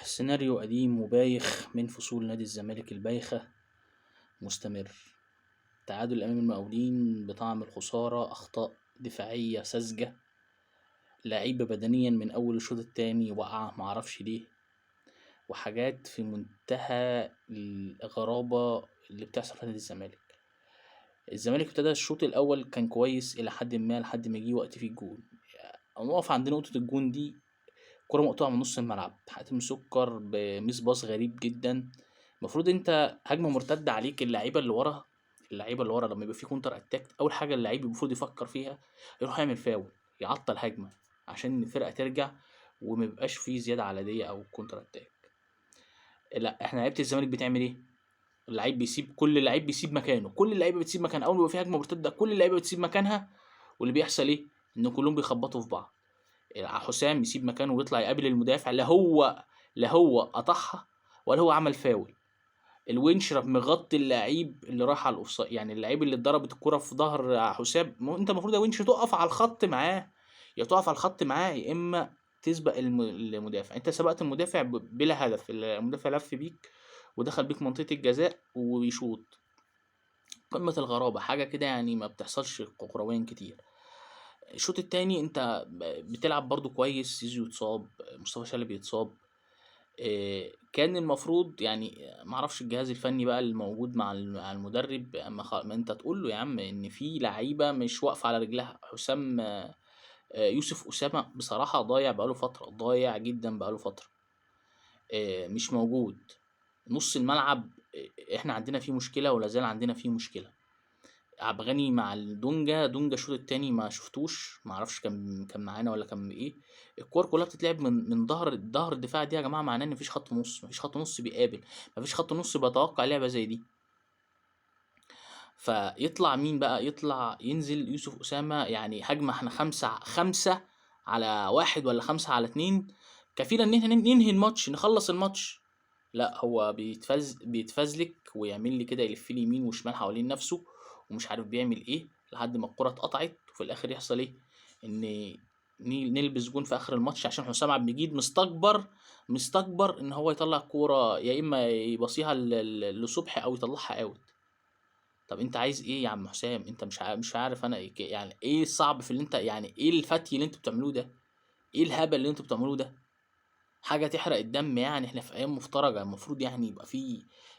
سيناريو قديم وبايخ من فصول نادي الزمالك البايخة مستمر. تعادل أمام المقاولين بطعم الخسارة، أخطاء دفاعية ساذجة، لعيبة بدنيا من أول الشوط التاني وقعة معرفش ليه، وحاجات في منتهى الغرابة اللي بتحصل في نادي الزمالك. الزمالك ابتدى الشوط الأول كان كويس إلى حد ما لحد ما جه وقت فيه الجون. نقف عند نقطة الجون دي، كرة مقطوعة من نص الملعب، حاتم سكر بميس باص غريب جدا. المفروض انت هجمة مرتدة عليك، اللعيبة اللي ورا لما يبقى في كونتر اتاك، اول حاجة اللعيب المفروض يفكر فيها يروح يعمل فاول، يعطل هجمة عشان الفرقة ترجع وما يبقاش فيه زيادة عددية او كونتر اتاك. لا، احنا لعيبة الزمالك بتعمل ايه؟ كل لعيب بيسيب مكانه، كل اللعيبة بتسيب مكان، اول ما يبقى في هجمة مرتدة كل اللعيبة بتسيب مكانها. واللي بيحصل ايه؟ ان كلهم بيخبطوا في بعض. حسام يسيب مكانه ويطلع يقابل المدافع، لا هو قطعها ولا هو عمل فاول. الونش راح مغطي اللعيب اللي راح على الاوفسايد، يعني اللعيب اللي اتضربت الكرة في ظهر حسام، انت المفروض يا ونش تقف على الخط معاه، يا اما تسبق المدافع. انت سبقت المدافع بلا هدف، المدافع لف بيك ودخل بيك منطقة الجزاء ويشوط. قمة الغرابة، حاجة كده يعني ما بتحصلش كرويا كتير. الشوط التاني انت بتلعب برضو كويس، زيزو يتصاب، مصطفى شلبي يتصاب. كان المفروض يعني معرفش الجهاز الفني بقى الموجود مع المدرب، ما انت تقول له يا عم ان في لعيبه مش واقفه على رجلها. حسام يوسف اسامه بصراحه ضايع جدا بقاله فتره، مش موجود. نص الملعب احنا عندنا فيه مشكله ولا زال عندنا فيه مشكله. عبد الغني مع دونجا الشوط التاني ما شفتوش، ما اعرفش كان معانا ولا كان ايه. الكور كلها بتتلعب من ظهر الدفاع دي يا جماعه، معناه ان مفيش خط نص بيقابل، مفيش خط نص بيتوقع لعبه زي دي. فيطلع مين بقى؟ ينزل يوسف اسامه، يعني هجمه احنا خمسة على واحد ولا 5 على 2، كفيله ان احنا ننهي الماتش نخلص الماتش. لا، هو بيتفزلك ويعمل لي كده، يلف لي يمين وشمال حوالين نفسه ومش عارف بيعمل ايه لحد ما الكرة اتقطعت، وفي الاخر يحصل ايه؟ ان نلبس جون في اخر الماتش عشان حسام عبد المجيد مستكبر ان هو يطلع الكوره، يا اما يبصيها لصبحي او يطلعها اوت. طب انت عايز ايه يا عم حسام؟ انت مش عارف انا إيه، يعني ايه الصعب في اللي انت، يعني ايه الفتي اللي انتوا بتعملوه ده؟ ايه الهبل اللي انتوا بتعملوه ده؟ حاجة تحرق الدم. يعني احنا في ايام مفترجة، المفروض يعني يبقى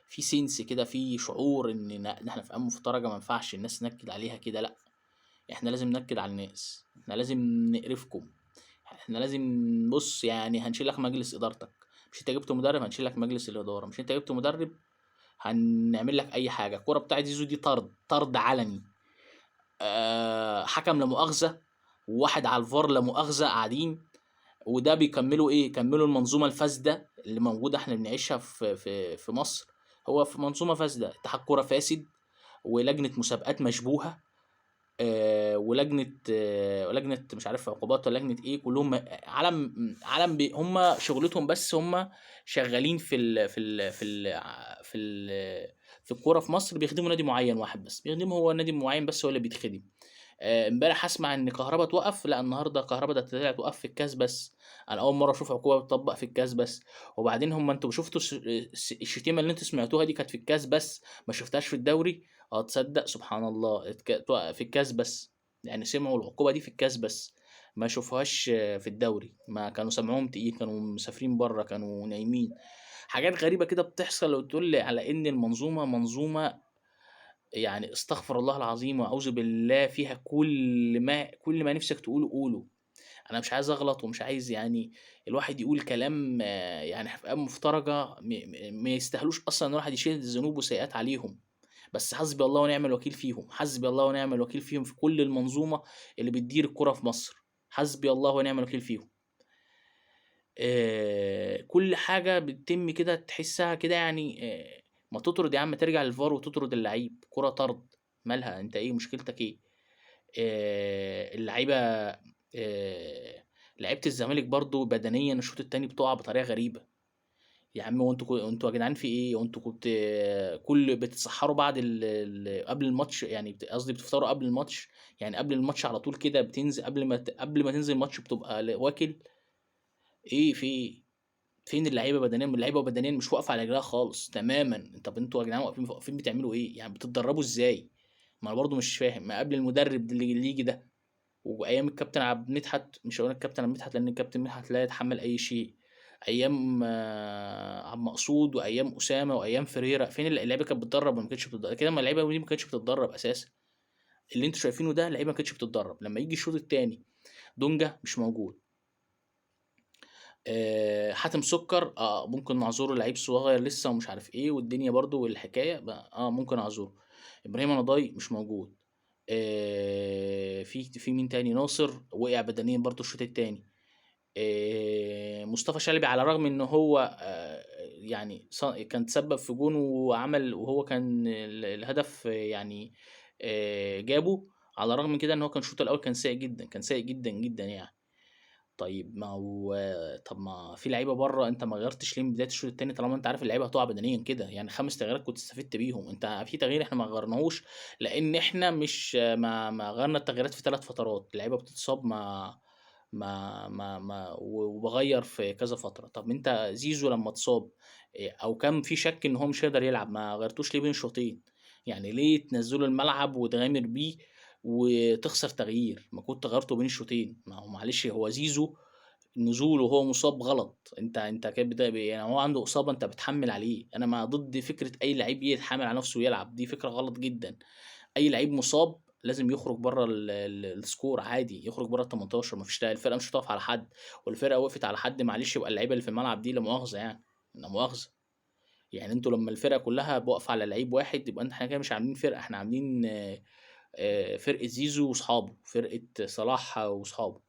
في سنس كده، في شعور ان احنا في ايام مفترجة، ما ينفعش الناس ننكد عليها كده، لا. احنا لازم ننكد على الناس، احنا لازم نقرفكم، احنا لازم، بص يعني هنشيل لك مجلس ادارتك. مش انت جبت مدرب؟ هنشيل لك مجلس الادارة. مش انت جبت مدرب؟ هنعمل لك اي حاجة. الكورة بتاعت زيزو دي طرد علني، حكم لا مؤاخذة، وواحد على الفار لا مؤاخذة قاعدين. وده بيكملوا ايه؟ كملوا المنظومه الفاسده اللي موجوده احنا بنعيشها في مصر. هو في منظومه فاسده، اتحاد كوره فاسد، ولجنه مسابقات مشبوهه، ولجنه مش عارف عقوبات ولا لجنه ايه، كلهم علم هم شغلتهم، بس هم شغالين في الكوره في مصر، بيخدموا نادي معين واحد بس، بيخدموا هو نادي معين بس هو اللي بيتخدم. امبارح اسمع ان كهربا توقف، لا النهارده كهربا ده طلع توقف في الكاس بس. انا اول مره اشوف عقوبه بتطبق في الكاس بس. وبعدين انتوا شفتوا الشتيمه اللي انتوا سمعتوها دي كانت في الكاس بس، ما شفتهاش في الدوري. اه تصدق سبحان الله، توقف في الكاس بس، يعني سمعوا العقوبه دي في الكاس بس، ما شوفوهاش في الدوري. ما كانوا سمعوهم تقيل، كانوا مسافرين بره، كانوا نايمين. حاجات غريبه كده بتحصل وتقول لي على ان المنظومه منظومه، يعني استغفر الله العظيم واعوذ بالله، فيها كل ما نفسك تقوله قوله. انا مش عايز اغلط ومش عايز يعني الواحد يقول كلام، يعني في أيام مفترجه ما يستاهلوش اصلا ان الواحد يشيل الذنوب والسيئات عليهم. بس حسبي الله ونعم الوكيل فيهم، حسبي الله ونعم الوكيل فيهم، في كل المنظومه اللي بتدير الكره في مصر. حسبي الله ونعم الوكيل فيهم. كل حاجة بتتم كده تحسها كده يعني. ما تطرد يا عم، ترجع للفار وتطرد اللعيب، كرة طرد، مالها؟ انت ايه مشكلتك ايه؟ اللعيبة، لعيبة الزمالك برضو بدنيا الشوط التاني بتقع بطريقة غريبة. يا عم انتوا يا جدعان في ايه؟ وانتوا كنت كل بتتسحروا بعد قبل الماتش، يعني قصدي بتفطروا قبل الماتش، يعني قبل الماتش على طول كده بتنزل، قبل ما تنزل الماتش بتبقى واكل. ايه في ايه؟ فين اللعيبه بدنيا؟ اللعيبه بدنيا مش واقفه على رجلها خالص تماما. طب انتوا يا جدعان واقفين بتعملوا ايه؟ يعني بتتدربوا ازاي؟ ما انا برضو مش فاهم. ما قبل المدرب اللي يجي ده، وايام الكابتن عبد المدحت، مش هقول الكابتن عبد المدحت لان الكابتن مدحت لا يتحمل اي شيء، ايام عبد المقصود وايام اسامه وايام فريرة، فين اللعيبه كانت بتتدرب وما كانتش بتتدرب كده؟ ما اللعيبه دي ما كانتش بتتدرب اساسا. اللي انتوا شايفينه ده اللعيبه ما كانتش بتتدرب. لما يجي الشوط الثاني دونجا مش موجود، حاتم سكر ممكن نعذره، لعيب صغير لسه ومش عارف ايه والدنيا برضو والحكايه بقى، ممكن اعذره. ابراهيم نضاي مش موجود. في مين تاني؟ ناصر وقع بدنيا برضو الشوط التاني. مصطفى شلبي على الرغم ان هو يعني كان تسبب في جون وعمل، وهو كان الهدف يعني جابه. على الرغم من كده ان هو كان الشوط الاول كان سيء جدا، كان سيء جدا جدا يعني. طيب ما هو، طب ما في لعيبه بره انت ما غيرتش ليه من بدايه الشوط الثاني طالما انت عارف اللعيبه هتقع بدنيا كده؟ يعني 5 تغييرات كنت استفدت بيهم. انت في تغيير احنا ما غيرناهوش لان احنا مش ما غيرنا التغييرات في 3 فترات، اللعيبه بتتصاب وبغير في كذا فتره. طب انت زيزو لما اتصاب او كان في شك ان هو مش هيقدر يلعب، ما غيرتوش ليه بين الشوطين؟ يعني ليه تنزله الملعب وتغامر بيه وتخسر تغيير؟ ما كنت غيرته بين الشوطين. ما هو معلش، هو زيزو نزوله وهو مصاب غلط. انت كده يعني هو عنده اصابه انت بتحمل عليه. انا ما ضد فكره اي لعيب يتحامل على نفسه ويلعب، دي فكره غلط جدا. اي لعيب مصاب لازم يخرج بره السكور عادي، يخرج بره ال 18. ما فيش، الفرقه مش هتقف على حد، والفرقه وقفت على حد معلش يبقى اللعيبه اللي في الملعب دي لا مؤاخذه يعني، لا مؤاخذه. يعني انتوا لما الفرقه كلها واقفه على لعيب واحد يبقى احنا كده مش عاملين فرقه، احنا عاملين فرقه زيزو واصحابه، فرقه صلاح واصحابه.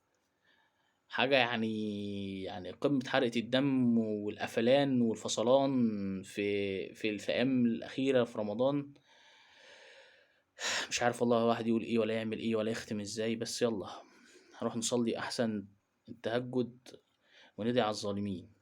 حاجة يعني قمة حرقة الدم والقفلان والفصلان في الأيام الأخيرة في رمضان. مش عارف والله الواحد يقول إيه ولا يعمل إيه ولا يختم إزاي، بس يلا هنروح نصلي أحسن التهجد وندعي على الظالمين.